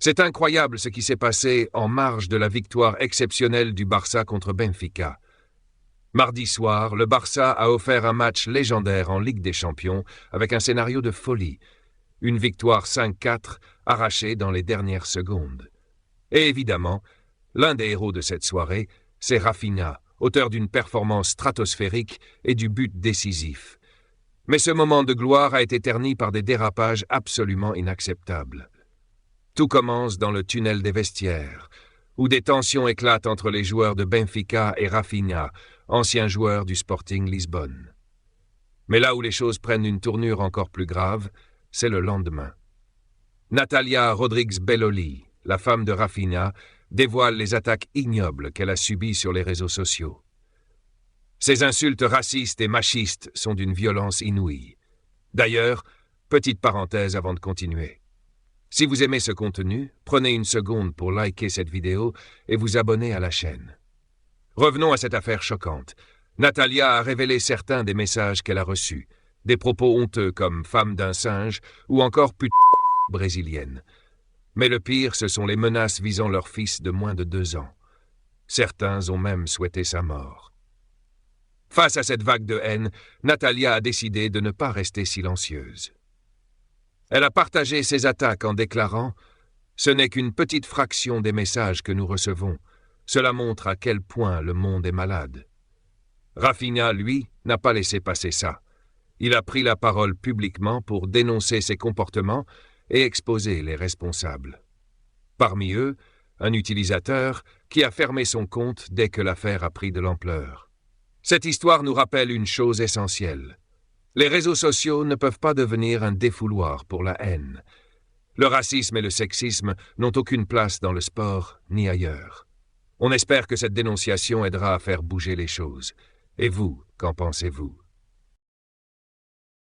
C'est incroyable ce qui s'est passé en marge de la victoire exceptionnelle du Barça contre Benfica. Mardi soir, le Barça a offert un match légendaire en Ligue des Champions avec un scénario de folie. Une victoire 5-4 arrachée dans les dernières secondes. Et évidemment, l'un des héros de cette soirée, c'est Rafinha, auteur d'une performance stratosphérique et du but décisif. Mais ce moment de gloire a été terni par des dérapages absolument inacceptables. Tout commence dans le tunnel des vestiaires, où des tensions éclatent entre les joueurs de Benfica et Rafinha, anciens joueurs du Sporting Lisbonne. Mais là où les choses prennent une tournure encore plus grave, c'est le lendemain. Natalia Rodrigues-Belloli, la femme de Rafinha, dévoile les attaques ignobles qu'elle a subies sur les réseaux sociaux. Ces insultes racistes et machistes sont d'une violence inouïe. D'ailleurs, petite parenthèse avant de continuer. Si vous aimez ce contenu, prenez une seconde pour liker cette vidéo et vous abonner à la chaîne. Revenons à cette affaire choquante. Natalia a révélé certains des messages qu'elle a reçus, des propos honteux comme « femme d'un singe » ou encore « pute brésilienne ». Mais le pire, ce sont les menaces visant leur fils de moins de 2 ans. Certains ont même souhaité sa mort. Face à cette vague de haine, Natalia a décidé de ne pas rester silencieuse. Elle a partagé ses attaques en déclarant « Ce n'est qu'une petite fraction des messages que nous recevons. Cela montre à quel point le monde est malade. » Rafinha, lui, n'a pas laissé passer ça. Il a pris la parole publiquement pour dénoncer ses comportements et exposer les responsables. Parmi eux, un utilisateur qui a fermé son compte dès que l'affaire a pris de l'ampleur. Cette histoire nous rappelle une chose essentielle. Les réseaux sociaux ne peuvent pas devenir un défouloir pour la haine. Le racisme et le sexisme n'ont aucune place dans le sport ni ailleurs. On espère que cette dénonciation aidera à faire bouger les choses. Et vous, qu'en pensez-vous ?